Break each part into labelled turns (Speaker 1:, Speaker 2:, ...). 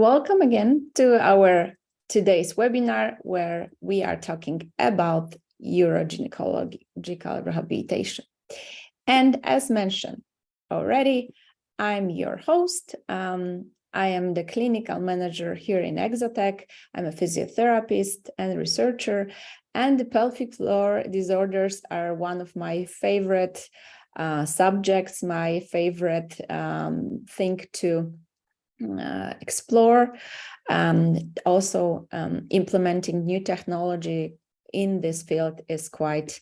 Speaker 1: Welcome again to our today's webinar, where we are talking about urogynecological rehabilitation. And as mentioned already, I'm your host. I am the clinical manager here in EGZOTech. I'm a physiotherapist and researcher, and the pelvic floor disorders are one of my favorite subjects, my favorite thing to explore. Also, implementing new technology in this field is quite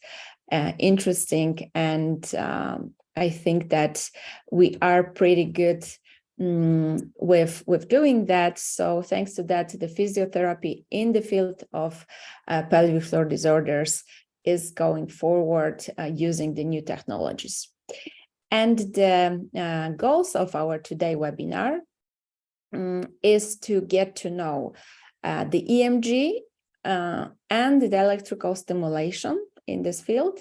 Speaker 1: interesting, and I think that we are pretty good with doing that. So thanks to that, the physiotherapy in the field of pelvic floor disorders is going forward using the new technologies. And the goals of our today webinar is to get to know the EMG and the electrical stimulation in this field.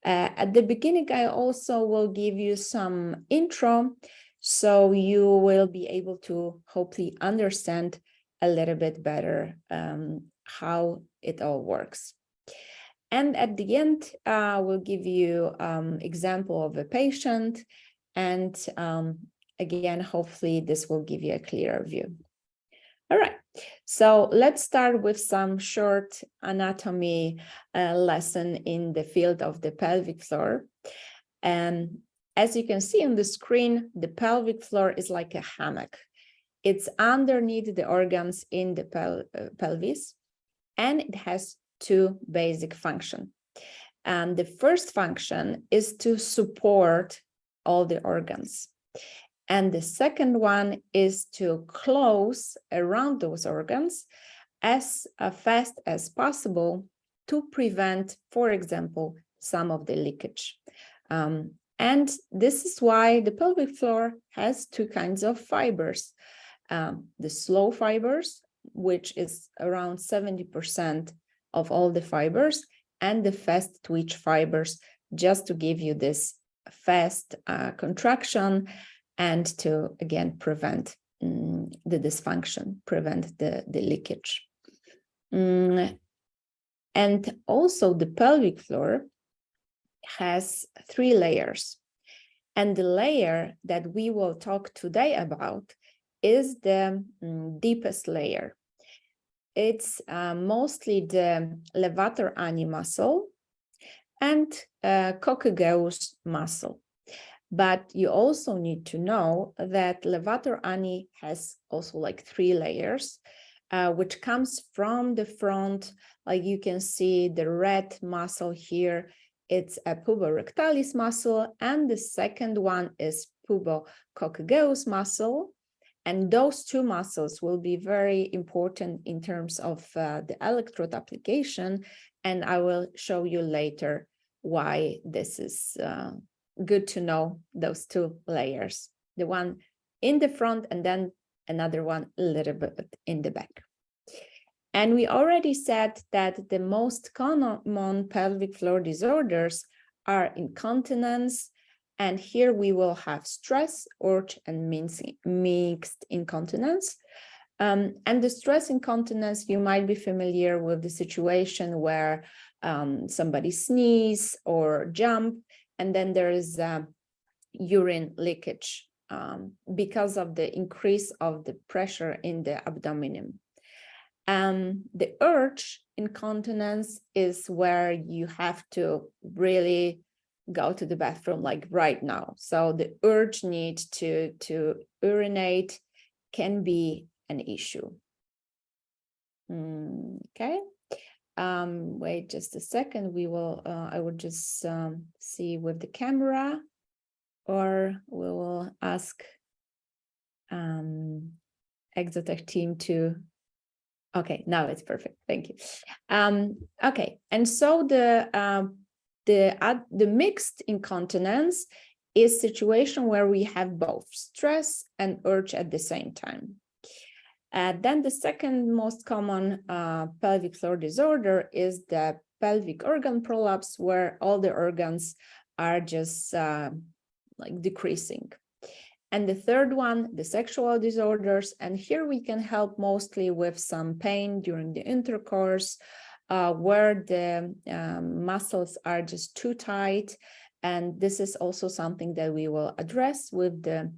Speaker 1: At the beginning, I also will give you some intro, so you will be able to hopefully understand a little bit better how it all works. And at the end, we'll give you example of a patient, and again, hopefully this will give you a clearer view. All right, so let's start with some short anatomy lesson in the field of the pelvic floor. And as you can see on the screen, the pelvic floor is like a hammock. It's underneath the organs in the pelvis, and it has two basic functions. And the first function is to support all the organs. And the second one is to close around those organs as fast as possible to prevent, for example, some of the leakage. And this is why the pelvic floor has two kinds of fibers. The slow fibers, which is around 70% of all the fibers, and the fast twitch fibers, just to give you this fast contraction and to, again, prevent the dysfunction, prevent the leakage. And also the pelvic floor has three layers. And the layer that we will talk today about is the deepest layer. It's mostly the levator ani muscle and coccygeus muscle. But you also need to know that levator ani has also like three layers, which comes from the front. Like you can see the red muscle here, it's a puborectalis muscle, and the second one is pubococcygeus muscle. And those two muscles will be very important in terms of the electrode application, and I will show you later why this is good to know, those two layers, the one in the front and then another one a little bit in the back. And we already said that the most common pelvic floor disorders are incontinence, and here we will have stress, urge, and mixed incontinence. And the stress incontinence, you might be familiar with the situation where somebody sneezes or jump, and then there is urine leakage because of the increase of the pressure in the abdomen. The urge incontinence is where you have to really go to the bathroom like right now. So the urge need to urinate can be an issue. Okay. Wait just a second. We will. I will just see with the camera, or we will ask EGZOTech team to. Okay, now it's perfect. Thank you. Okay, and so the mixed incontinence is a situation where we have both stress and urge at the same time. Then the second most common pelvic floor disorder is the pelvic organ prolapse, where all the organs are just like decreasing. And the third one, the sexual disorders. And here we can help mostly with some pain during the intercourse, where the muscles are just too tight. And this is also something that we will address with the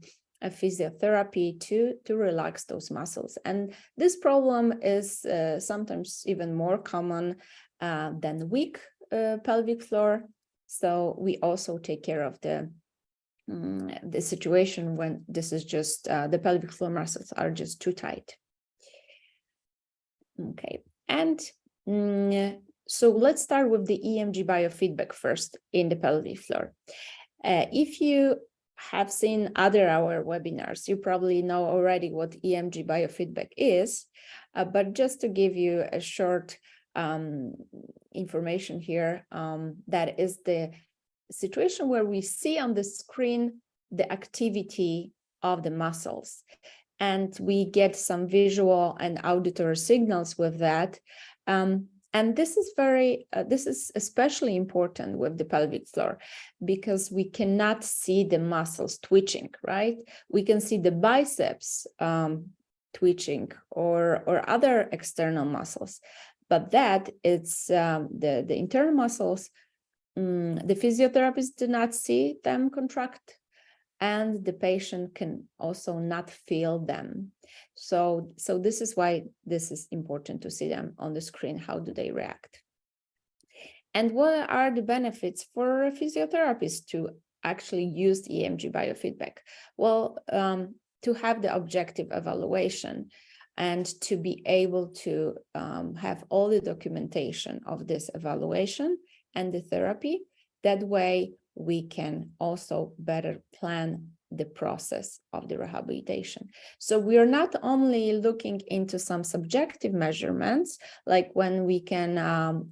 Speaker 1: physiotherapy to relax those muscles. And this problem is sometimes even more common than weak pelvic floor. So we also take care of the situation when this is just the pelvic floor muscles are just too tight. Okay, and so let's start with the EMG biofeedback first in the pelvic floor. If you have seen our webinars, you probably know already what EMG biofeedback is, but just to give you a short information here, that is the situation where we see on the screen the activity of the muscles, and we get some visual and auditory signals with that. And this is especially important with the pelvic floor because we cannot see the muscles twitching, right? We can see the biceps twitching or other external muscles, but that it's the internal muscles. The physiotherapists do not see them contract, and the patient can also not feel them. So this is why this is important to see them on the screen. How do they react? And what are the benefits for physiotherapists to actually use EMG biofeedback? Well, to have the objective evaluation and to be able to have all the documentation of this evaluation and the therapy. That way, we can also better plan the process of the rehabilitation. So we are not only looking into some subjective measurements, like when we can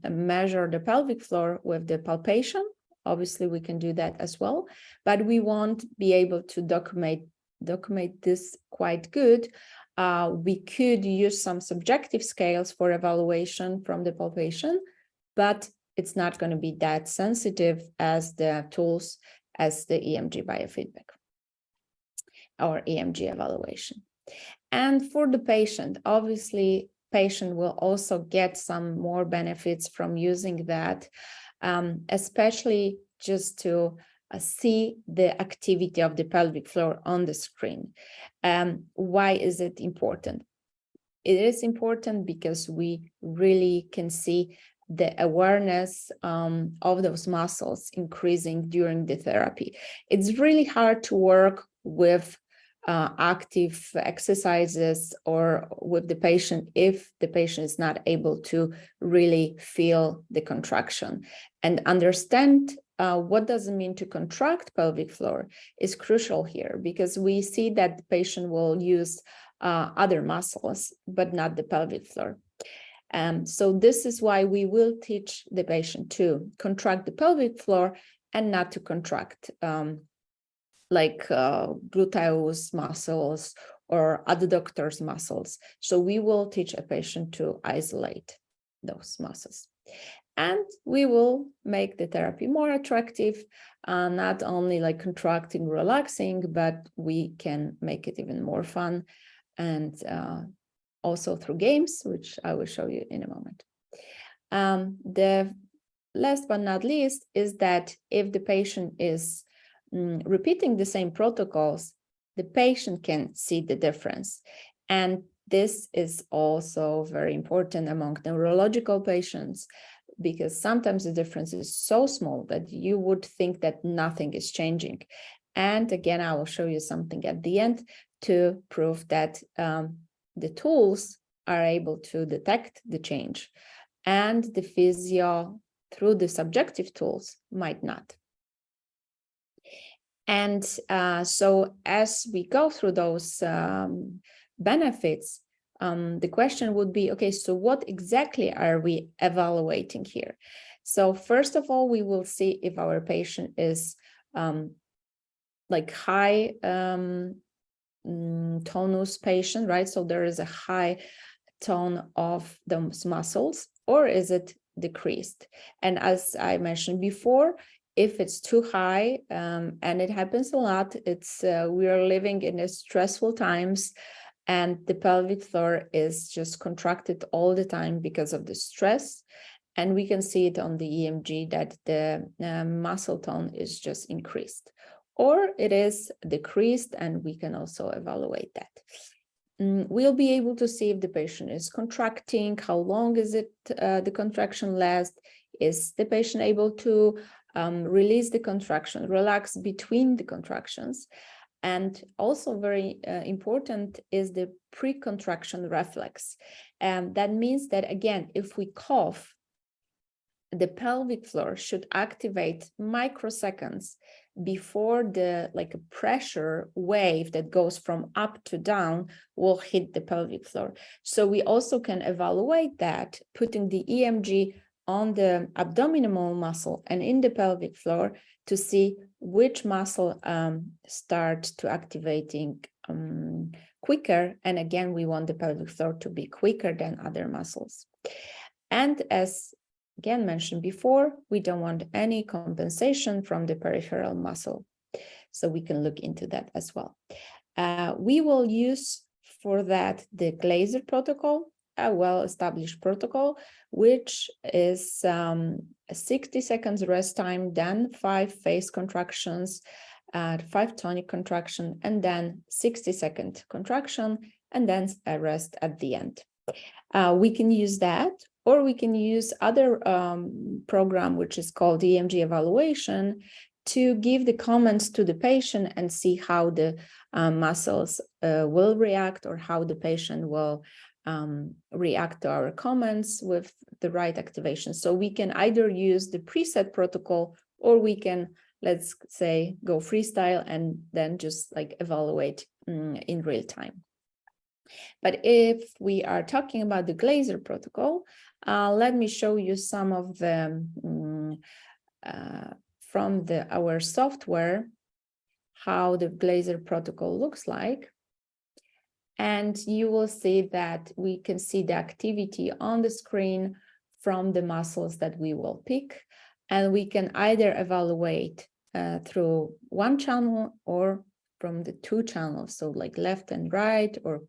Speaker 1: measure the pelvic floor with the palpation. Obviously, we can do that as well, but we won't be able to document this quite good. We could use some subjective scales for evaluation from the palpation, but it's not going to be that sensitive as the tools as the EMG biofeedback or EMG evaluation. And for the patient, obviously, patient will also get some more benefits from using that, especially just to see the activity of the pelvic floor on the screen. Why is it important? It is important because we really can see the awareness of those muscles increasing during the therapy. It's really hard to work with active exercises or with the patient if the patient is not able to really feel the contraction and understand what does it mean to contract pelvic floor is crucial here, because we see that the patient will use other muscles, but not the pelvic floor. So this is why we will teach the patient to contract the pelvic floor and not to contract like gluteus muscles or adductors muscles. So we will teach a patient to isolate those muscles. And we will make the therapy more attractive, not only like contracting, relaxing, but we can make it even more fun, and also through games, which I will show you in a moment. The last but not least is that if the patient is repeating the same protocols, the patient can see the difference. And this is also very important among neurological patients, because sometimes the difference is so small that you would think that nothing is changing. And again, I will show you something at the end to prove that the tools are able to detect the change, and the physio, through the subjective tools, might not. And so as we go through those benefits, the question would be, okay, so what exactly are we evaluating here? So first of all, we will see if our patient is like high tonus patient, right? So there is a high tone of those muscles, or is it decreased? And as I mentioned before, If it's too high, and it happens a lot, we are living in stressful times, and the pelvic floor is just contracted all the time because of the stress. And we can see it on the EMG that the muscle tone is just increased, or it is decreased, and we can also evaluate that. We'll be able to see if the patient is contracting, how long is it the contraction lasts, is the patient able to release the contraction, relax between the contractions. And also very important is the pre-contraction reflex. And that means that, again, if we cough, the pelvic floor should activate microseconds before the pressure wave that goes from up to down will hit the pelvic floor. So we also can evaluate that, putting the EMG on the abdominal muscle and in the pelvic floor to see which muscle start to activating quicker. And again, we want the pelvic floor to be quicker than other muscles. And as again mentioned before, we don't want any compensation from the peripheral muscle. So we can look into that as well. We will use for that the Glazer protocol, a well-established protocol, which is 60 seconds rest time, then 5 phase contractions, 5 tonic contraction, and then 60-second contraction, and then a rest at the end. We can use that, or we can use other program, which is called EMG Evaluation, to give the comments to the patient and see how the muscles will react, or how the patient will react to our comments with the right activation. So we can either use the preset protocol, or we can, let's say, go freestyle and then just evaluate in real time. But if we are talking about the Glazer protocol, let me show you some of the from our software, how the Glazer protocol looks like. And you will see that we can see the activity on the screen from the muscles that we will pick. And we can either evaluate through one channel or from the 2 channels, so like left and right, or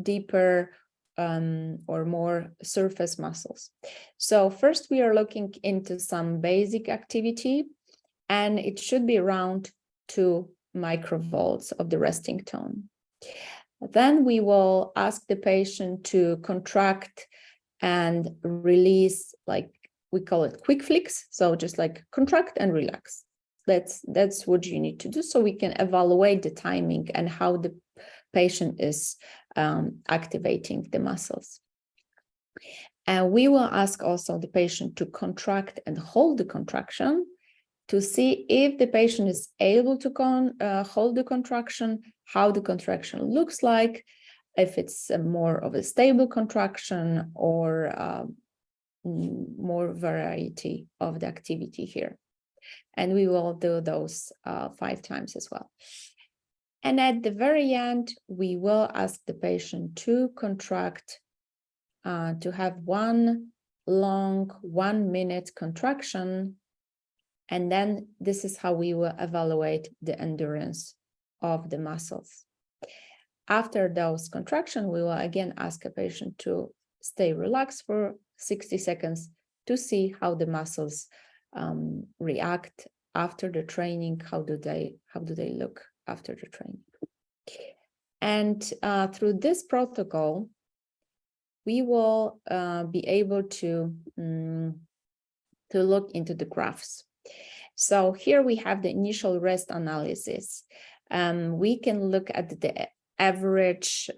Speaker 1: deeper or more surface muscles. So first we are looking into some basic activity, and it should be around 2 microvolts of the resting tone. Then we will ask the patient to contract and release, like we call it quick flicks. So just like contract and relax. That's what you need to do, so we can evaluate the timing and how the patient is activating the muscles. And we will ask also the patient to contract and hold the contraction to see if the patient is able to hold the contraction, how the contraction looks like, if it's more of a stable contraction or more variety of the activity here. And we will do those 5 times as well. And at the very end, we will ask the patient to contract, to have one long 1-minute contraction. And then this is how we will evaluate the endurance of the muscles. After those contractions, we will again ask a patient to stay relaxed for 60 seconds to see how the muscles react after the training. How do they look after the training? And through this protocol, we will be able to look into the graphs. So here we have the initial rest analysis. We can look at the average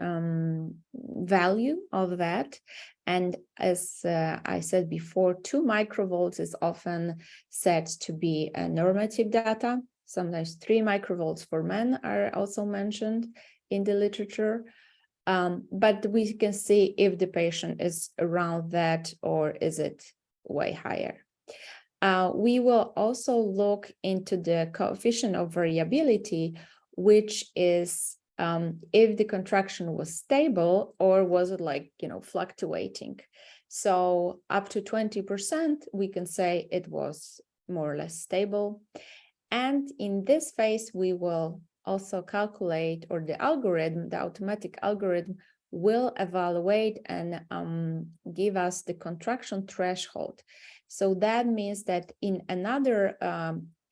Speaker 1: value of that. And as I said before, 2 microvolts is often said to be a normative data. Sometimes 3 microvolts for men are also mentioned in the literature. But we can see if the patient is around that or is it way higher. We will also look into the coefficient of variability, which is if the contraction was stable or was it fluctuating. So up to 20%, we can say it was more or less stable. And in this phase, we will also calculate, or the automatic algorithm will evaluate and give us the contraction threshold. So that means that in another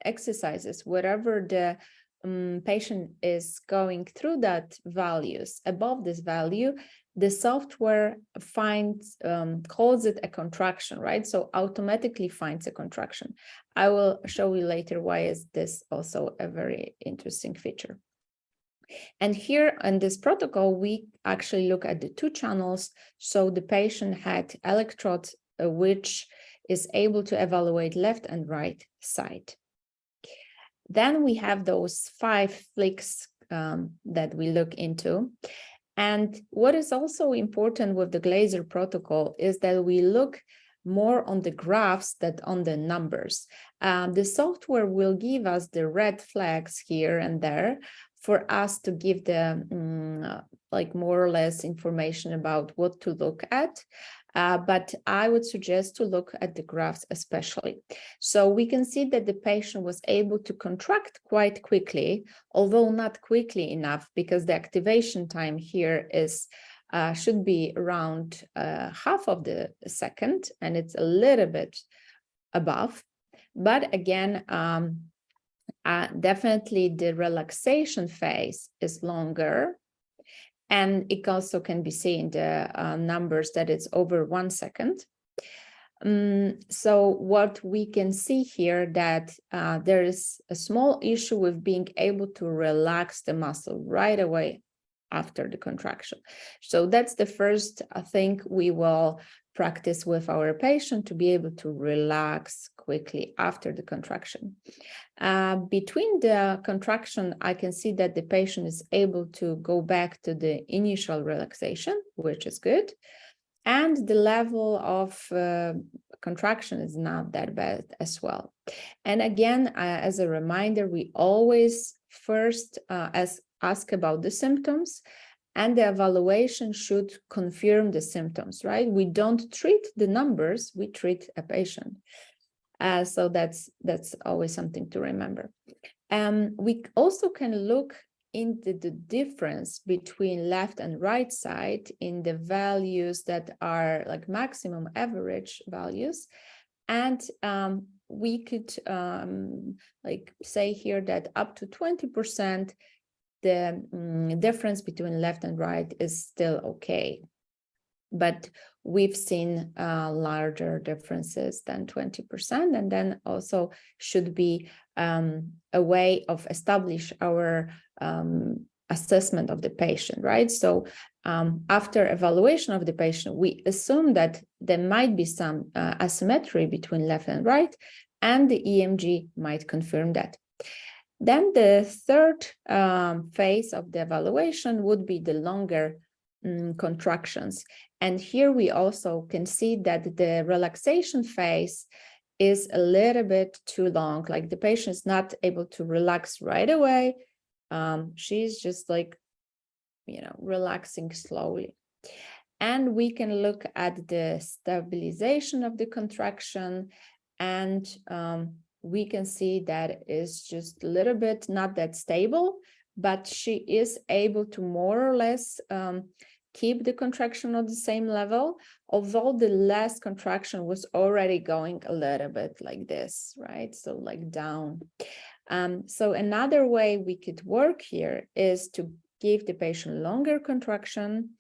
Speaker 1: exercises, wherever the patient is going through that values, above this value, the software finds, calls it a contraction, right? So automatically finds a contraction. I will show you later why is this also a very interesting feature. And here in this protocol, we actually look at the two channels. So the patient had electrodes, which is able to evaluate left and right side. Then we have those 5 flicks that we look into. And what is also important with the Glazer protocol is that we look more on the graphs than on the numbers. The software will give us the red flags here and there for us to give the like more or less information about what to look at. But I would suggest to look at the graphs especially. So we can see that the patient was able to contract quite quickly, although not quickly enough, because the activation time here is should be around half of the second, and it's a little bit above. But again, definitely the relaxation phase is longer. And it also can be seen in the numbers that it's over 1 second. So what we can see here that there is a small issue with being able to relax the muscle right away after the contraction. So that's the first thing we will practice with our patient, to be able to relax quickly after the contraction. Between the contraction, I can see that the patient is able to go back to the initial relaxation, which is good. And the level of contraction is not that bad as well. And again, as a reminder, we always first ask about the symptoms, and the evaluation should confirm the symptoms, right? We don't treat the numbers, we treat a patient. So that's always something to remember. We also can look into the difference between left and right side in the values that are like maximum average values. And we could like say here that up to 20%, the difference between left and right is still okay. But we've seen larger differences than 20%, and then also should be a way of establish our assessment of the patient, right? So after evaluation of the patient, we assume that there might be some asymmetry between left and right, and the EMG might confirm that. Then the third phase of the evaluation would be the longer contractions. And here we also can see that the relaxation phase is a little bit too long, like the patient is not able to relax right away. She's just like, relaxing slowly. And we can look at the stabilization of the contraction, and we can see that it's just a little bit not that stable, but she is able to more or less keep the contraction at the same level, although the last contraction was already going a little bit like this, right? So like down. So another way we could work here is to give the patient longer contraction,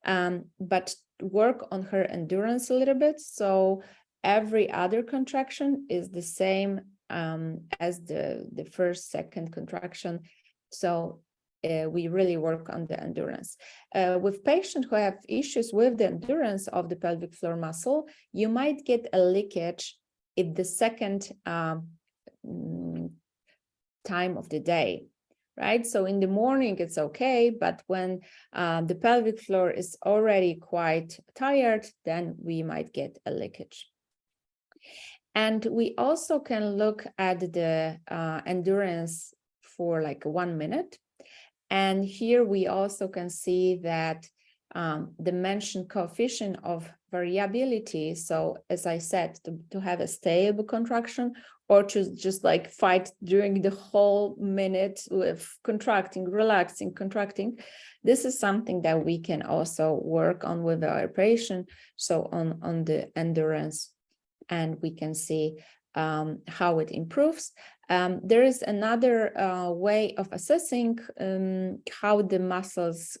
Speaker 1: but work on her endurance a little bit. So every other contraction is the same as the first, second contraction. So we really work on the endurance. With patients who have issues with the endurance of the pelvic floor muscle, you might get a leakage in the second time of the day, right? So in the morning, it's okay, but when the pelvic floor is already quite tired, then we might get a leakage. And we also can look at the endurance for like 1 minute. And here we also can see that the mentioned coefficient of variability. So as I said, to have a stable contraction, or to just like fight during the whole minute with contracting, relaxing, contracting. This is something that we can also work on with our patient, so on the endurance, and we can see how it improves. There is another way of assessing how the muscles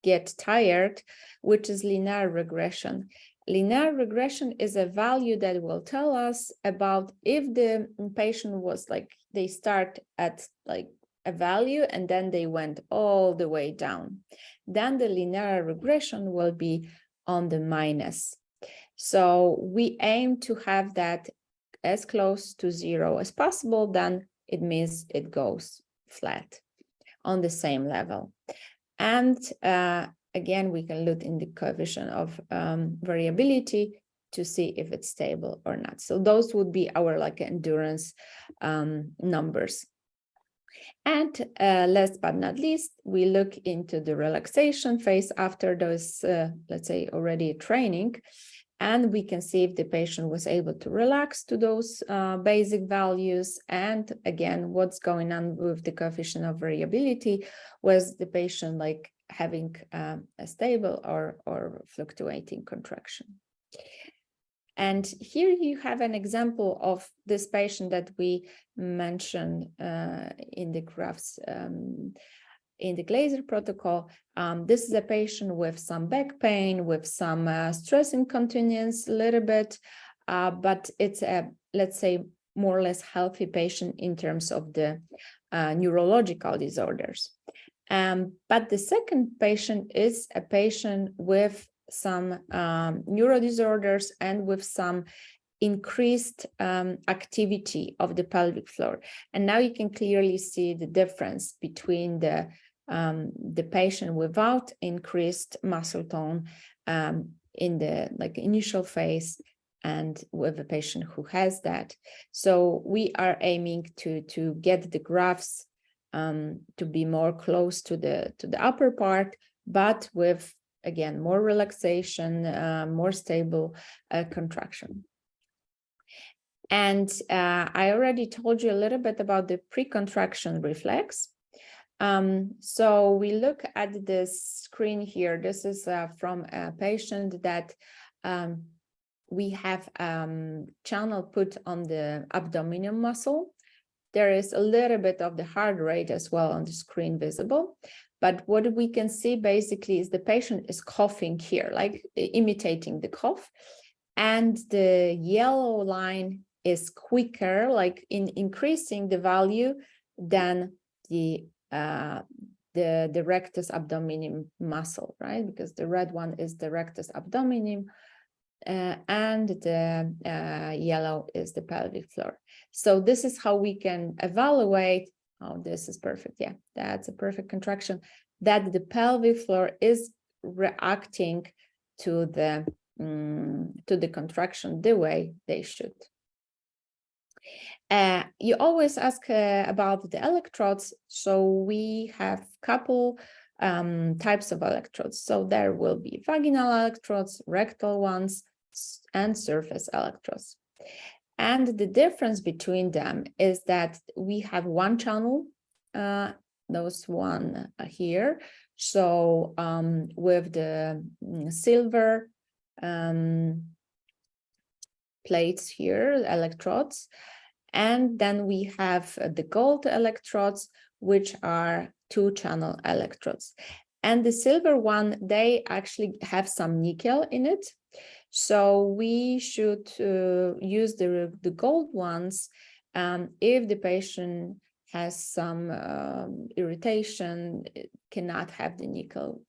Speaker 1: get tired, which is linear regression. Linear regression is a value that will tell us about if the patient was like, they start at like a value and then they went all the way down. Then the linear regression will be on the minus. So we aim to have that as close to zero as possible. Then it means it goes flat on the same level. And again, we can look in the coefficient of variability to see if it's stable or not. So those would be our like endurance numbers. And last but not least, we look into the relaxation phase after those, let's say, already training. And we can see if the patient was able to relax to those basic values. And again, what's going on with the coefficient of variability? Was the patient like having a stable or fluctuating contraction? And here you have an example of this patient that we mentioned in the graphs in the Glazer protocol. This is a patient with some back pain, with some stress incontinence a little bit, but it's a, let's say, more or less healthy patient in terms of the neurological disorders. But the second patient is a patient with some neuro disorders and with some increased activity of the pelvic floor. And now you can clearly see the difference between the patient without increased muscle tone in the like initial phase and with a patient who has that. So we are aiming to get the graphs to be more close to the upper part, but with, again, more relaxation, more stable contraction. And I already told you a little bit about the pre-contraction reflex. So we look at this screen here. This is from a patient that we have channel put on the abdominal muscle. There is a little bit of the heart rate as well on the screen visible. But what we can see basically is the patient is coughing here, like imitating the cough. And the yellow line is quicker, like in increasing the value than the rectus abdominis muscle, right? Because the red one is the rectus abdominis, and the yellow is the pelvic floor. So this is how we can evaluate. Oh, this is perfect. Yeah, that's a perfect contraction, that the pelvic floor is reacting to the contraction the way they should. You always ask about the electrodes. So we have couple types of electrodes. So there will be vaginal electrodes, rectal ones, and surface electrodes. And the difference between them is that we have one channel, those one here. So with the silver plates here, electrodes, and then we have the gold electrodes, which are two-channel electrodes. And the silver one, they actually have some nickel in it. So we should use the gold ones if the patient has some irritation, it cannot have the nickel.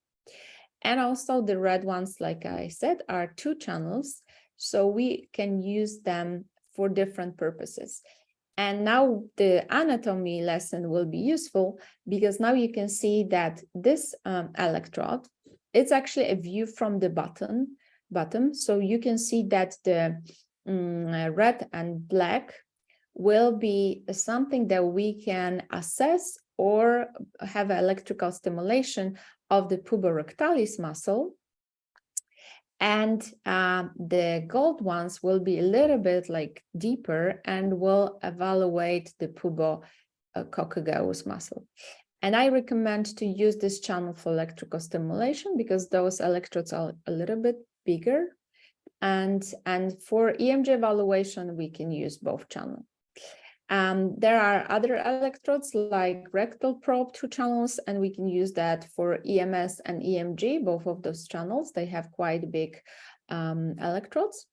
Speaker 1: And also the red ones, like I said, are two channels. So we can use them for different purposes. And now the anatomy lesson will be useful because now you can see that this electrode, it's actually a view from the bottom. So you can see that the red and black will be something that we can assess or have electrical stimulation of the puborectalis muscle. And the gold ones will be a little bit like deeper and will evaluate the pubococcygeus muscle. And I recommend to use this channel for electrical stimulation because those electrodes are a little bit bigger. And for EMG evaluation, we can use both channels. There are other electrodes like rectal probe 2 channels, and we can use that for EMS and EMG, both of those channels. They have quite big electrodes.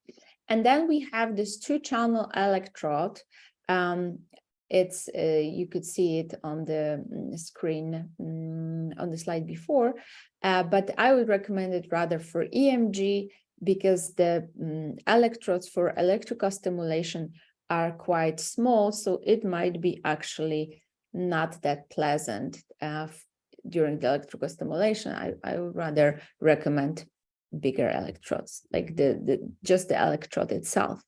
Speaker 1: And then we have this 2-channel electrode. It's you could see it on the screen on the slide before, but I would recommend it rather for EMG because the electrodes for electrical stimulation are quite small, so it might be actually not that pleasant during the electrical stimulation. I would rather recommend bigger electrodes, like just the electrode itself.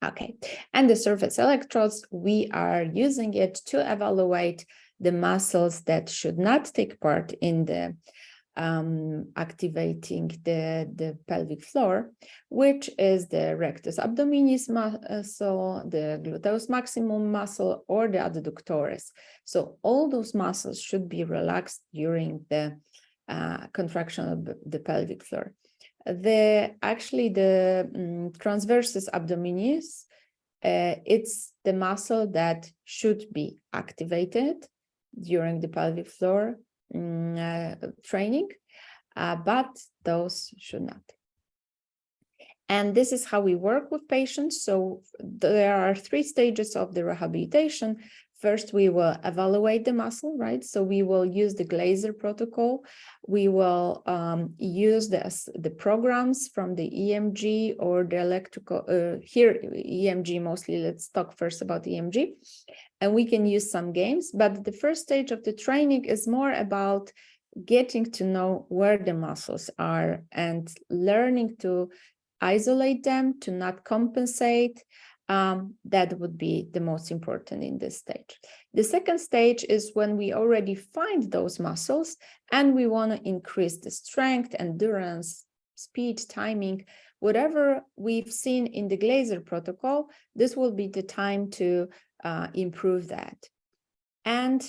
Speaker 1: Okay, and the surface electrodes, we are using it to evaluate the muscles that should not take part in the activating the pelvic floor, which is the rectus abdominis muscle, the gluteus maximum muscle, or the adductores. So all those muscles should be relaxed during the contraction of the pelvic floor. Actually the transversus abdominis, it's the muscle that should be activated during the pelvic floor training, but those should not. And this is how we work with patients. So there are 3 stages of the rehabilitation. First, we will evaluate the muscle, right? So we will use the Glazer protocol. We will use the programs from the EMG or the electrical, here EMG mostly. Let's talk first about EMG. And we can use some games, but the first stage of the training is more about getting to know where the muscles are and learning to isolate them, to not compensate. That would be the most important in this stage. The second stage is when we already find those muscles and we want to increase the strength, endurance, speed, timing, whatever we've seen in the Glazer protocol. This will be the time to improve that. And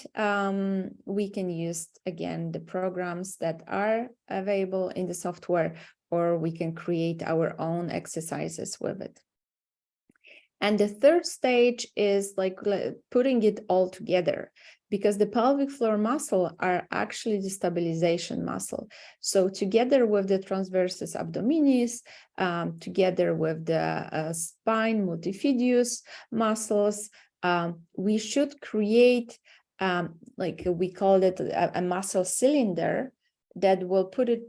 Speaker 1: we can use, again, the programs that are available in the software, or we can create our own exercises with it. And the third stage is like putting it all together, because the pelvic floor muscle are actually the stabilization muscle. So together with the transversus abdominis, together with the spine multifidus muscles, we should create, like we call it a muscle cylinder that will put it,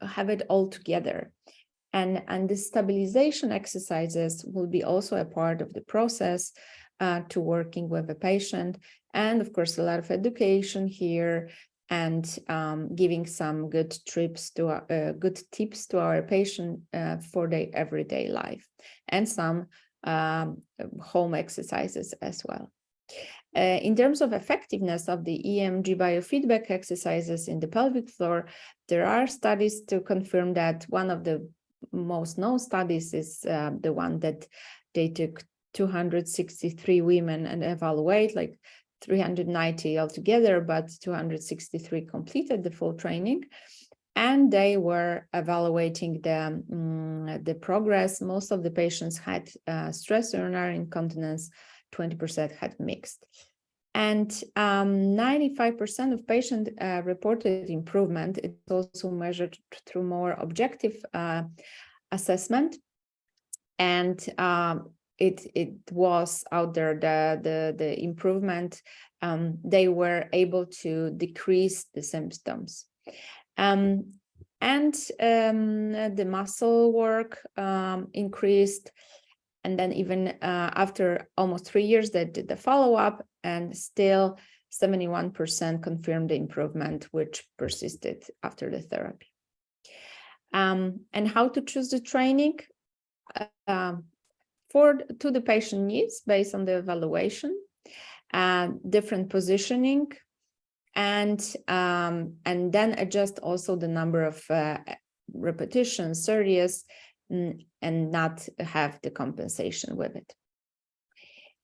Speaker 1: have it all together. And the stabilization exercises will be also a part of the process to working with a patient. And of course, a lot of education here and giving some good tips to our patient for their everyday life, and some home exercises as well. In terms of effectiveness of the EMG biofeedback exercises in the pelvic floor, there are studies to confirm that. One of the most known studies is the one that they took 263 women and evaluate, like 390 altogether, but 263 completed the full training. And they were evaluating the progress. Most of the patients had stress urinary incontinence, 20% had mixed. And 95% of patients reported improvement. It's also measured through more objective assessment. And it was out there, the improvement. They were able to decrease the symptoms. And the muscle work increased. And then even after almost 3 years, they did the follow-up, and still 71% confirmed the improvement, which persisted after the therapy. And how to choose the training? To the patient needs based on the evaluation, different positioning, and then adjust also the number of repetition, serious, and not have the compensation with it.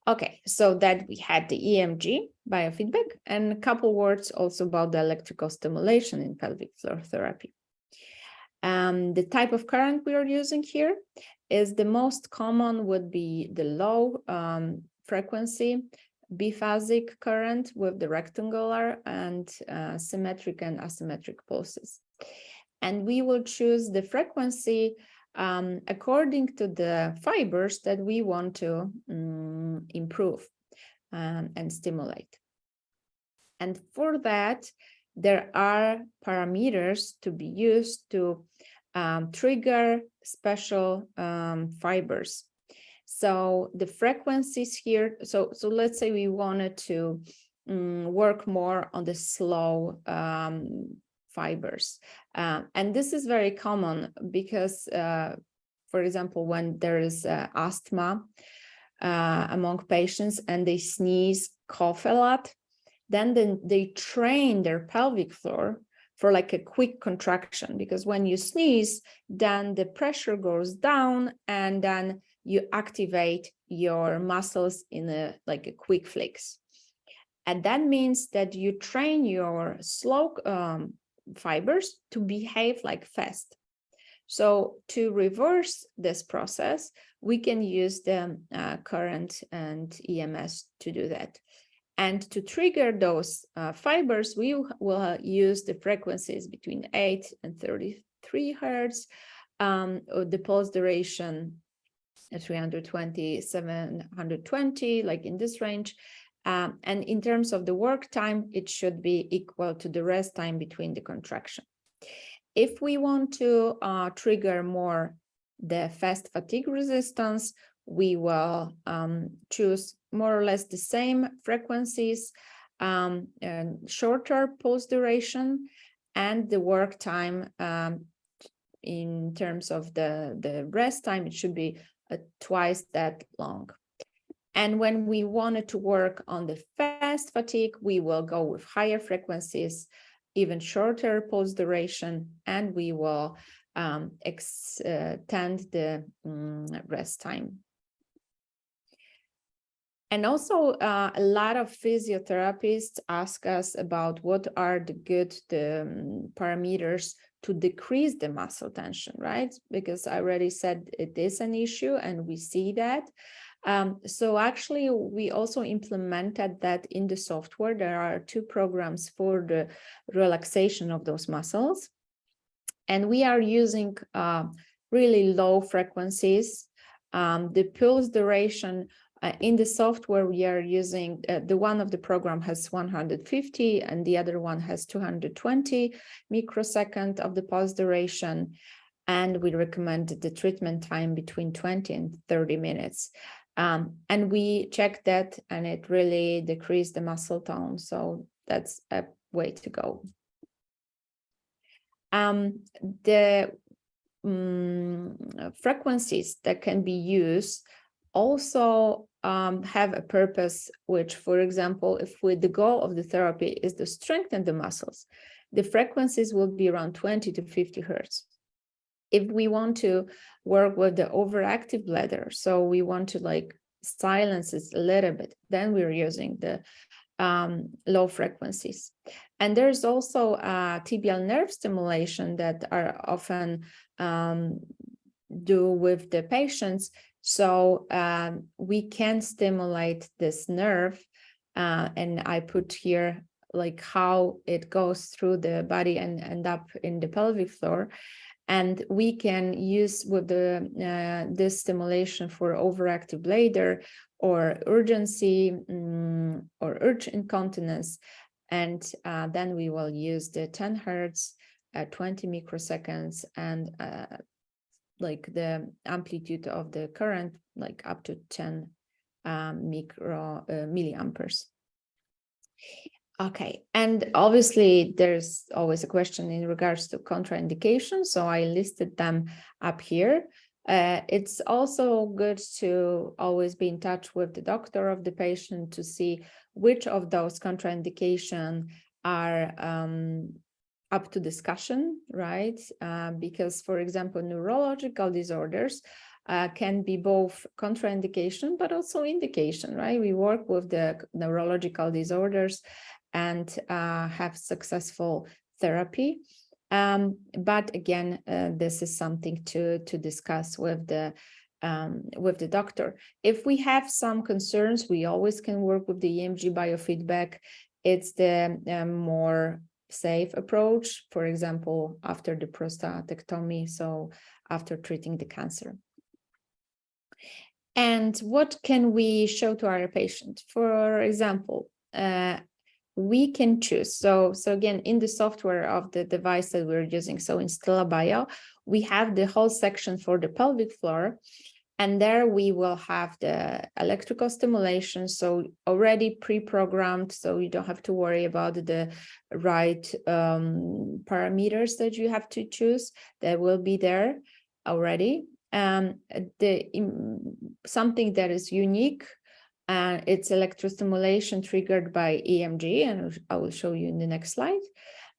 Speaker 1: Okay, so that we had the EMG biofeedback, and a couple words also about the electrical stimulation in pelvic floor therapy. The type of current we are using here is the most common would be the low frequency biphasic current with the rectangular and symmetric and asymmetric pulses. And we will choose the frequency according to the fibers that we want to improve and stimulate. And for that, there are parameters to be used to trigger special fibers. So the frequencies here, so let's say we wanted to work more on the slow fibers. And this is very common because, for example, when there is asthma among patients and they sneeze, cough a lot, then they train their pelvic floor for like a quick contraction, because when you sneeze, then the pressure goes down and then you activate your muscles in a quick flicks. And that means that you train your slow fibers to behave like fast. So to reverse this process, we can use the current and EMS to do that. And to trigger those fibers, we will use the frequencies between 8 and 33 hertz, the pulse duration 320, 720, like in this range. And in terms of the work time, it should be equal to the rest time between the contraction. If we want to trigger more the fast fatigue resistance, we will choose more or less the same frequencies, and shorter pulse duration, and the work time in terms of the rest time, it should be twice that long. And when we wanted to work on the fast fatigue, we will go with higher frequencies, even shorter pulse duration, and we will extend the rest time. And also a lot of physiotherapists ask us about what are the good parameters to decrease the muscle tension, right? Because I already said it is an issue and we see that. So actually, we also implemented that in the software. There are 2 programs for the relaxation of those muscles. And we are using really low frequencies. The pulse duration in the software we are using, the one of the program has 150 and the other one has 220 microsecond of the pulse duration. And we recommend the treatment time between 20 and 30 minutes. And we checked that and it really decreased the muscle tone. So that's a way to go. The frequencies that can be used also have a purpose, which, for example, if the goal of the therapy is to strengthen the muscles, the frequencies will be around 20 to 50 hertz. If we want to work with the overactive bladder, so we want to silence it a little bit, then we're using the low frequencies. And there's also tibial nerve stimulation that are often do with the patients. So we can stimulate this nerve, and I put here how it goes through the body and end up in the pelvic floor. And we can use with this stimulation for overactive bladder or urgency or urge incontinence. And then we will use the 10 hertz, 20 microseconds, and the amplitude of the current, up to 10 milliamperes. Okay, and obviously there's always a question in regards to contraindications, so I listed them up here. It's also good to always be in touch with the doctor of the patient to see which of those contraindications are up to discussion, right? Because, for example, neurological disorders can be both contraindication, but also indication, right? We work with the neurological disorders and have successful therapy. But again, this is something to discuss with the doctor. If we have some concerns, we always can work with the EMG biofeedback. It's the more safe approach, for example, after the prostatectomy, so after treating the cancer. And what can we show to our patient? For example, we can choose. So again, in the software of the device that we're using, so in Stella BIO, we have the whole section for the pelvic floor. And there we will have the electrical stimulation, so already pre-programmed, so you don't have to worry about the right parameters that you have to choose. They will be there already. Something that is unique, it's electrostimulation triggered by EMG, and I will show you in the next slide.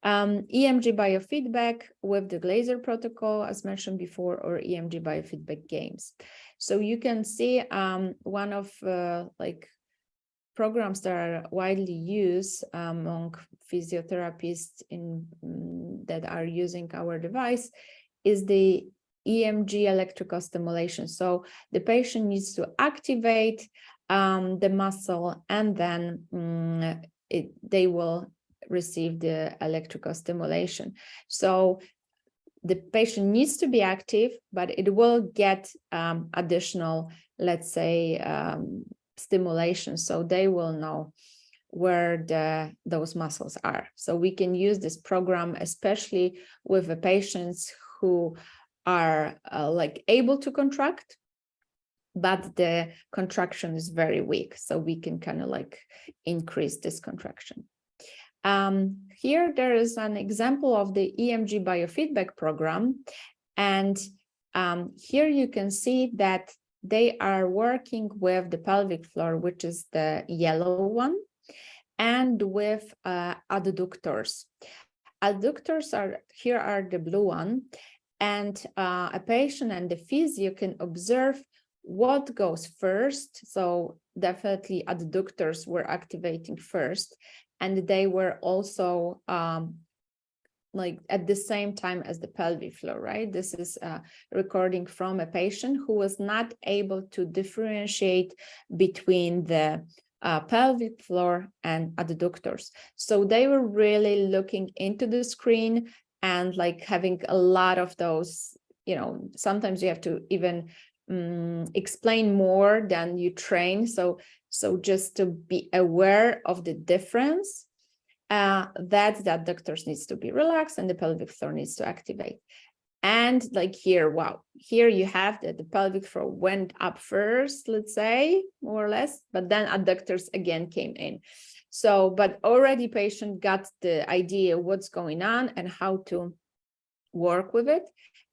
Speaker 1: EMG biofeedback with the Glazer protocol, as mentioned before, or EMG biofeedback games. So you can see one of like programs that are widely used among physiotherapists that are using our device is the EMG electrical stimulation. So the patient needs to activate the muscle, and then they will receive the electrical stimulation. So the patient needs to be active, but it will get additional, let's say, stimulation. So they will know where those muscles are. So we can use this program, especially with the patients who are like able to contract, but the contraction is very weak. So we can kind of like increase this contraction. Here there is an example of the EMG biofeedback program. And here you can see that they are working with the pelvic floor, which is the yellow one, and with adductors. Adductors are the blue one, and a patient and the physio can observe what goes first. So definitely adductors were activating first, and they were also like at the same time as the pelvic floor, right? This is a recording from a patient who was not able to differentiate between the pelvic floor and adductors. So they were really looking into the screen and like having a lot of those, you know, sometimes you have to even explain more than you train. So just to be aware of the difference, that the adductors needs to be relaxed and the pelvic floor needs to activate. And like here, wow, here you have that the pelvic floor went up first, let's say, more or less, but then adductors again came in. So, but already patient got the idea what's going on and how to work with it.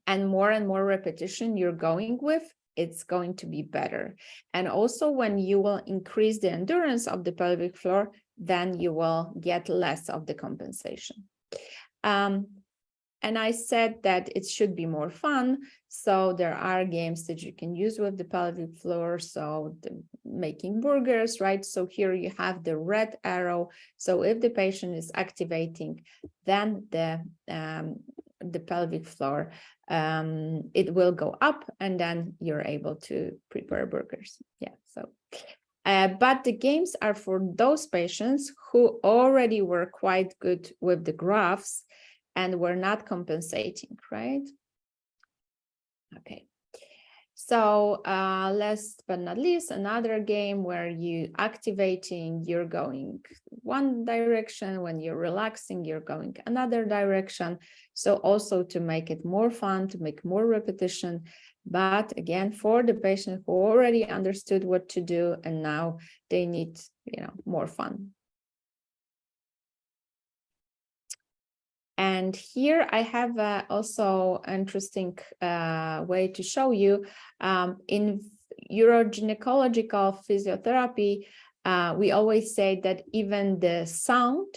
Speaker 1: And more repetition you're going with, it's going to be better. And also when you will increase the endurance of the pelvic floor, then you will get less of the compensation. And I said that it should be more fun. So there are games that you can use with the pelvic floor. So making burgers, right? So here you have the red arrow. So if the patient is activating, then the pelvic floor, it will go up, and then you're able to prepare burgers. Yeah, so. But the games are for those patients who already were quite good with the graphs and were not compensating, right? Okay. So last but not least, another game where you activating, you're going one direction. When you're relaxing, you're going another direction. So also to make it more fun, to make more repetition. But again, for the patient who already understood what to do, and now they need, you know, more fun. And here I have also interesting way to show you. In urogynecological physiotherapy, we always say that even the sound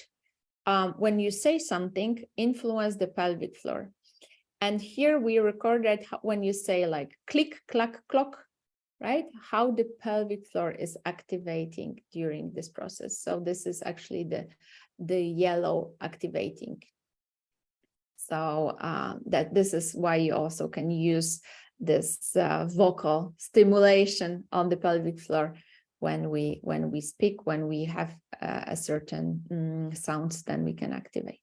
Speaker 1: when you say something, influence the pelvic floor. And here we recorded when you say like click, clack, clock, right? How the pelvic floor is activating during this process. So this is actually the yellow activating. So that this is why you also can use this vocal stimulation on the pelvic floor when we speak, when we have a certain sounds, then we can activate.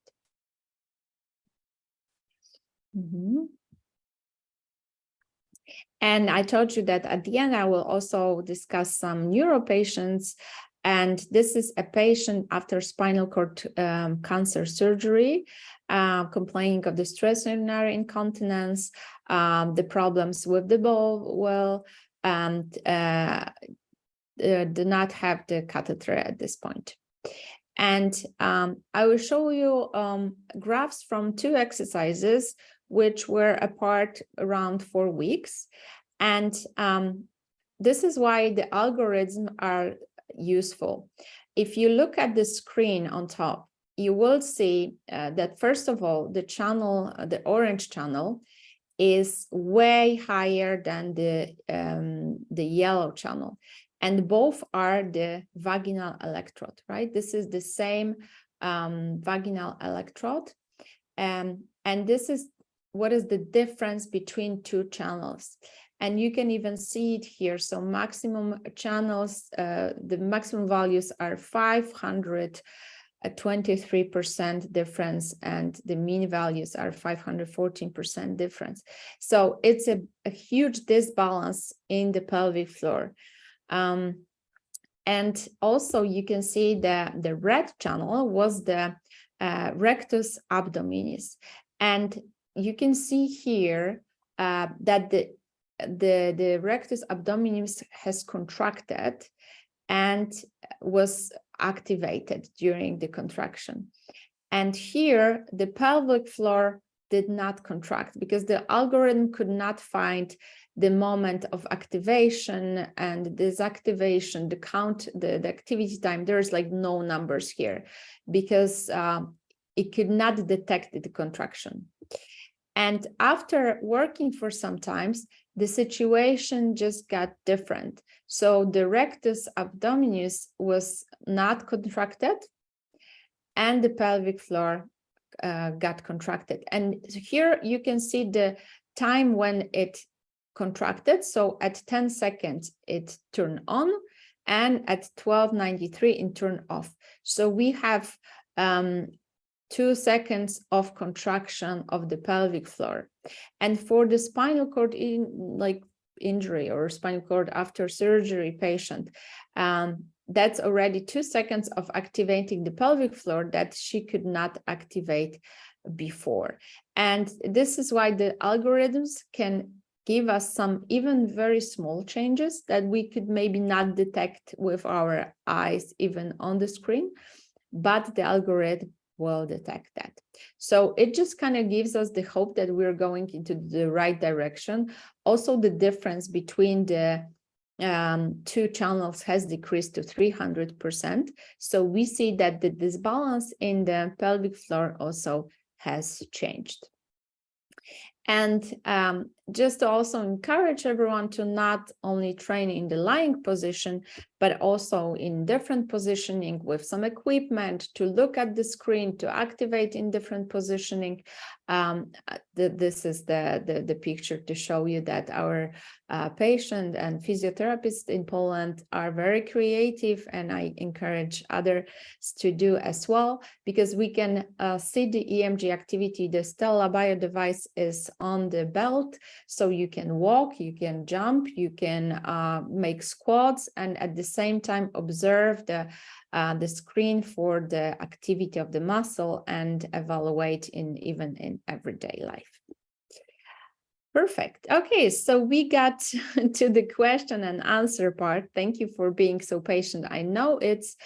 Speaker 1: And I told you that at the end, I will also discuss some neuro patients. And this is a patient after spinal cord cancer surgery, complaining of the stress urinary incontinence, the problems with the bowel, and do not have the catheter at this point. And I will show you graphs from 2 exercises which were apart around 4 weeks. And this is why the algorithms are useful. If you look at the screen on top, you will see that first of all, the channel, the orange channel, is way higher than the yellow channel. And both are the vaginal electrode, right? This is the same vaginal electrode. And this is what is the difference between 2 channels. And you can even see it here. So maximum channels, the maximum values are 523% difference, and the mean values are 514% difference. So it's a huge disbalance in the pelvic floor. And also you can see that the red channel was the rectus abdominis. And you can see here that the rectus abdominis has contracted and was activated during the contraction. And here the pelvic floor did not contract because the algorithm could not find the moment of activation and disactivation, the count, the activity time. There's like no numbers here because it could not detect the contraction. And after working for some times, the situation just got different. So the rectus abdominis was not contracted and the pelvic floor got contracted. And here you can see the time when it contracted. So at 10 seconds, it turned on, and at 12:93, it turned off. So we have 2 seconds of contraction of the pelvic floor. And for the spinal cord injury or spinal cord after surgery patient, that's already 2 seconds of activating the pelvic floor that she could not activate before. And this is why the algorithms can give us some even very small changes that we could maybe not detect with our eyes, even on the screen, but the algorithm will detect that. So it just kind of gives us the hope that we're going into the right direction. Also, the difference between the 2 channels has decreased to 300%. So we see that the disbalance in the pelvic floor also has changed. And just to also encourage everyone to not only train in the lying position, but also in different positioning with some equipment, to look at the screen, to activate in different positioning. This is the picture to show you that our patient and physiotherapists in Poland are very creative, and I encourage others to do as well, because we can see the EMG activity. The Stella BIO device is on the belt, so you can walk, you can jump, you can make squats, and at the same time observe the screen for the activity of the muscle and evaluate even in everyday life. Perfect. Okay, so we got to the question and answer part. Thank you for being so patient. I know it's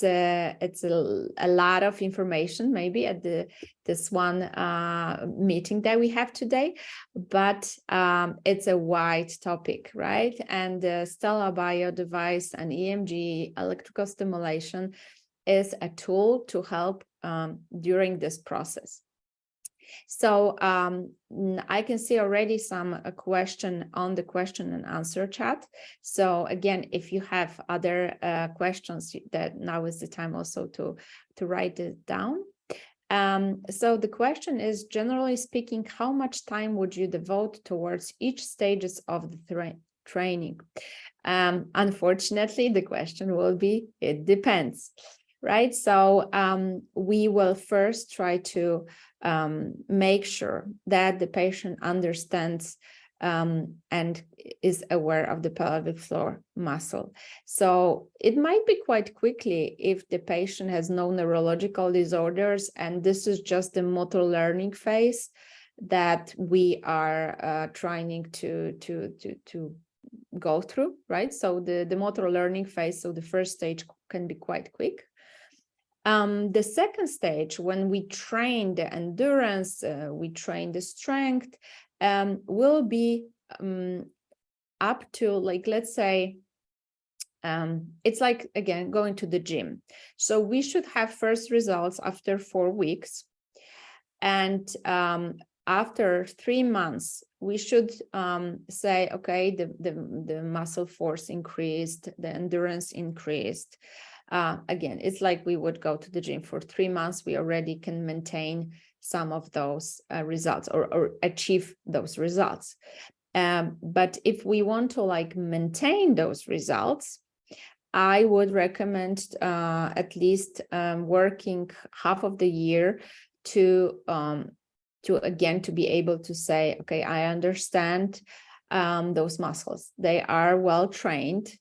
Speaker 1: a lot of information maybe at this one meeting that we have today, but it's a wide topic, right? And the Stella BIO device and EMG electrical stimulation is a tool to help during this process. So I can see already some question on the question and answer chat. So again, if you have other questions, that now is the time also to write it down. So the question is, generally speaking, how much time would you devote towards each stages of the training? Unfortunately, the question will be, it depends, right? So we will first try to make sure that the patient understands and is aware of the pelvic floor muscle. So it might be quite quickly if the patient has no neurological disorders, and this is just the motor learning phase that we are trying to go through, right? So the motor learning phase, so the first stage can be quite quick. The second stage, when we train the endurance, we train the strength, will be up to, like, let's say, it's like, again, going to the gym. So we should have first results after 4 weeks. And after 3 months, we should say, okay, the muscle force increased, the endurance increased. Again, it's like we would go to the gym for 3 months. We already can maintain some of those results or achieve those results. But if we want to like maintain those results, I would recommend at least working half of the year to be able to say, okay, I understand those muscles. They are well trained.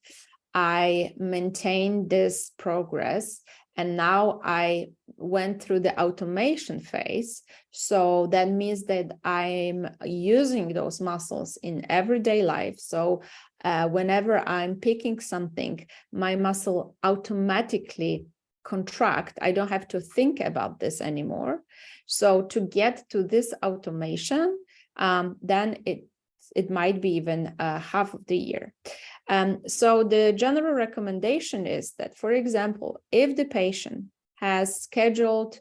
Speaker 1: I maintain this progress, and now I went through the automation phase. So that means that I'm using those muscles in everyday life. So whenever I'm picking something, my muscle automatically contract. I don't have to think about this anymore. So to get to this automation, then it might be even half of the year. So the general recommendation is that, for example, if the patient has scheduled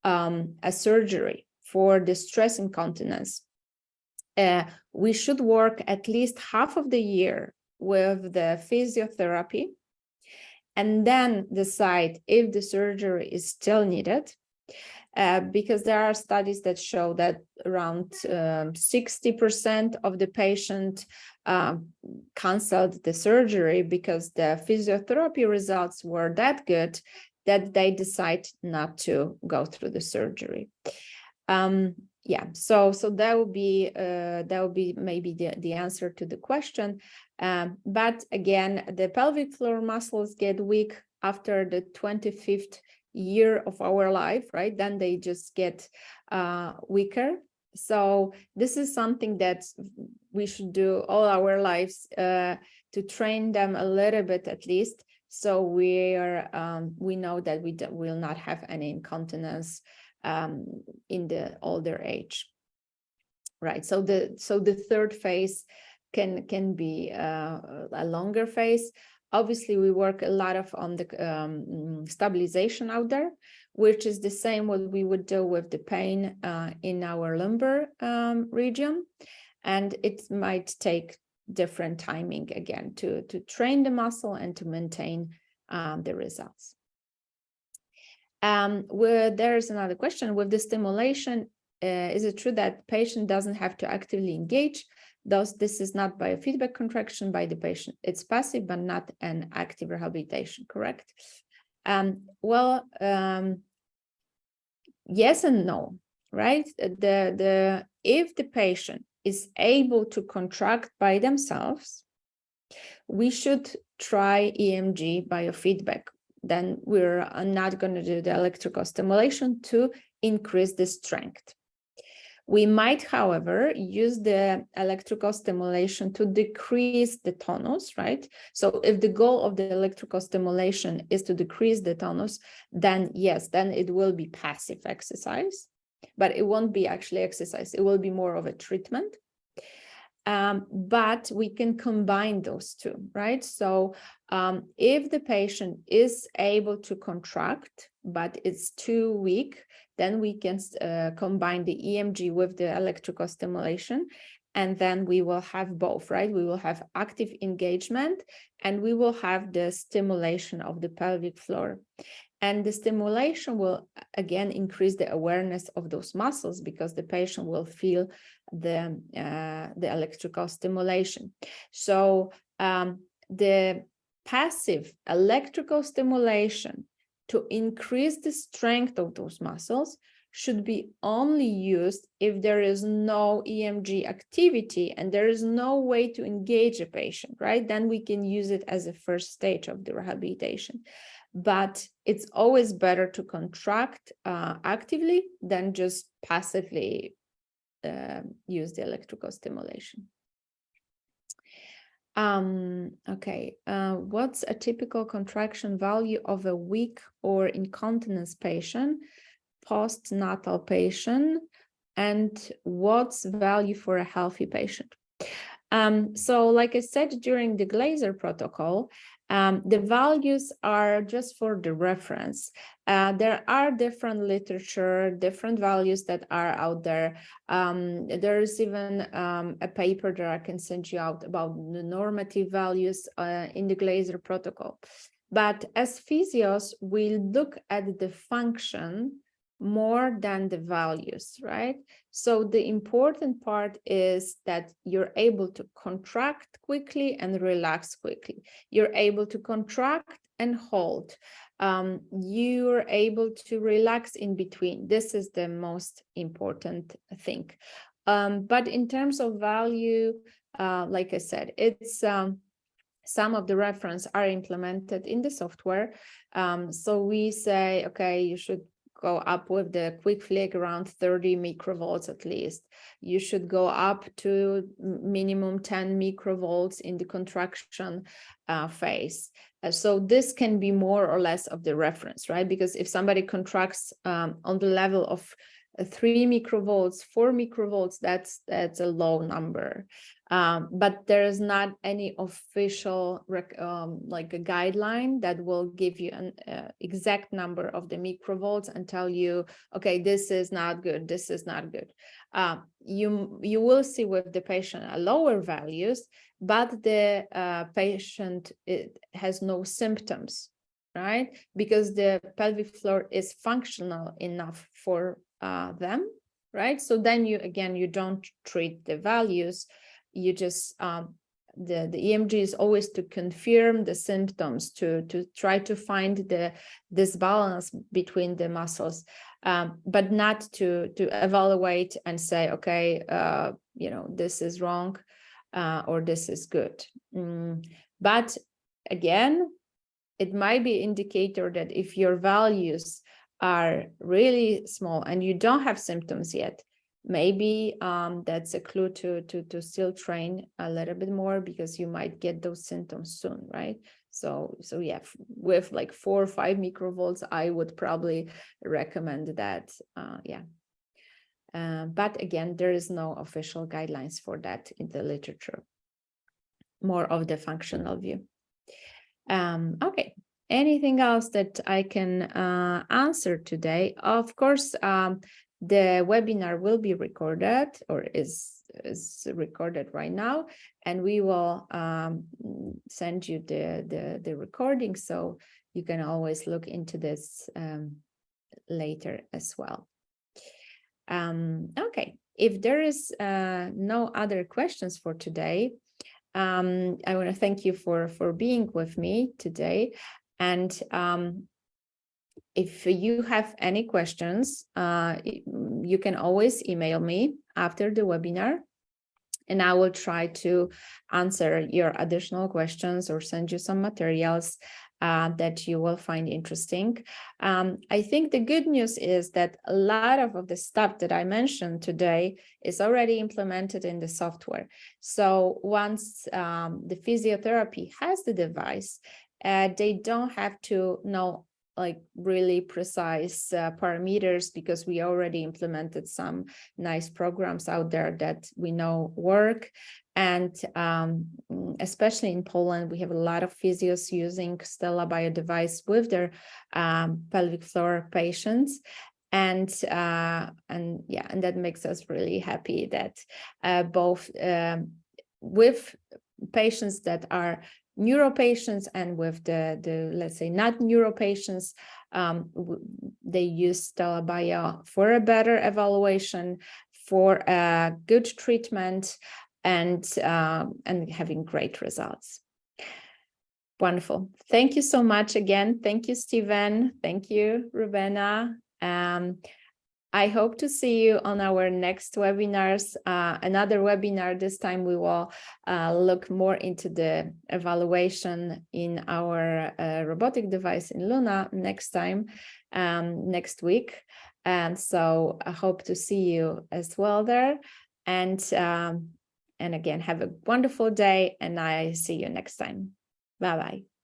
Speaker 1: a surgery for the stress incontinence, we should work at least half of the year with the physiotherapy, and then decide if the surgery is still needed. Because there are studies that show that around 60% of the patient canceled the surgery because the physiotherapy results were that good that they decide not to go through the surgery. Yeah, so that would be maybe the answer to the question. But again, the pelvic floor muscles get weak after the 25th year of our life, right? Then they just get weaker. So this is something that we should do all our lives to train them a little bit at least, so we know that we will not have any incontinence in the older age, right? So the third phase can be a longer phase. Obviously, we work a lot on the stabilization out there, which is the same what we would do with the pain in our lumbar region. And it might take different timing again to train the muscle and to maintain the results. There's another question. With the stimulation, is it true that patient doesn't have to actively engage? Thus, this is not biofeedback contraction by the patient. It's passive, but not an active rehabilitation, correct? Yes and no, right? If the patient is able to contract by themselves, we should try EMG biofeedback. Then we're not going to do the electrical stimulation to increase the strength. We might, however, use the electrical stimulation to decrease the tonus, right? So if the goal of the electrical stimulation is to decrease the tonus, then yes, then it will be passive exercise, but it won't be actually exercise. It will be more of a treatment. but we can combine those two, right? So if the patient is able to contract, but it's too weak, then we can combine the EMG with the electrical stimulation, and then we will have both, right? We will have active engagement, and we will have the stimulation of the pelvic floor. And the stimulation will, again, increase the awareness of those muscles, because the patient will feel the electrical stimulation. So the passive electrical stimulation to increase the strength of those muscles should be only used if there is no EMG activity and there is no way to engage a patient, right? Then we can use it as a first stage of the rehabilitation. But it's always better to contract actively than just passively use the electrical stimulation. Okay, what's a typical contraction value of a weak or incontinence patient, postnatal patient, and what's value for a healthy patient? So like I said, during the Glazer protocol, the values are just for the reference. There are different literature, different values that are out there. There is even a paper that I can send you out about the normative values in the Glazer protocol. But as physios, we look at the function more than the values, right? So the important part is that you're able to contract quickly and relax quickly. You're able to contract and hold. You're able to relax in between. This is the most important thing. But in terms of value, like I said, it's some of the reference are implemented in the software. So we say, okay, you should go up with the quick flick around 30 microvolts at least. You should go up to minimum 10 microvolts in the contraction phase. So this can be more or less of the reference, right? Because if somebody contracts on the level of 3 microvolts, 4 microvolts, that's a low number. But there is not any official like a guideline that will give you an exact number of the microvolts and tell you, okay, this is not good, this is not good. You will see with the patient lower values, but the patient has no symptoms, right? Because the pelvic floor is functional enough for them, right? So then you don't treat the values. You just the EMG is always to confirm the symptoms, to try to find this balance between the muscles, but not to evaluate and say, okay, this is wrong or this is good. But again, it might be an indicator that if your values are really small and you don't have symptoms yet, maybe that's a clue to still train a little bit more, because you might get those symptoms soon, right? So yeah, with like 4 or 5 microvolts, I would probably recommend that. But again, there is no official guidelines for that in the literature. More of the functional view. Okay. Anything else that I can answer today? Of course, the webinar will be recorded, or is recorded right now, and we will send you the recording, so you can always look into this later as well. Okay, if there is no other questions for today, I want to thank you for being with me today. And if you have any questions, you can always email me after the webinar, and I will try to answer your additional questions or send you some materials that you will find interesting. I think the good news is that a lot of the stuff that I mentioned today is already implemented in the software. So once the physiotherapy has the device, they don't have to know like really precise parameters, because we already implemented some nice programs out there that we know work. And especially in Poland, we have a lot of physios using Stella BIO device with their pelvic floor patients. And that makes us really happy that both with patients that are neuro patients and with the let's say not neuro patients, they use Stella BIO for a better evaluation, for a good treatment, and having great results. Wonderful. Thank you so much again. Thank you, Stephen. Thank you, Rubena. I hope to see you on our next webinars. Another webinar, this time we will look more into the evaluation in our robotic device in Luna next time, next week. And so I hope to see you as well there. And again, have a wonderful day, and I see you next time. Bye-bye.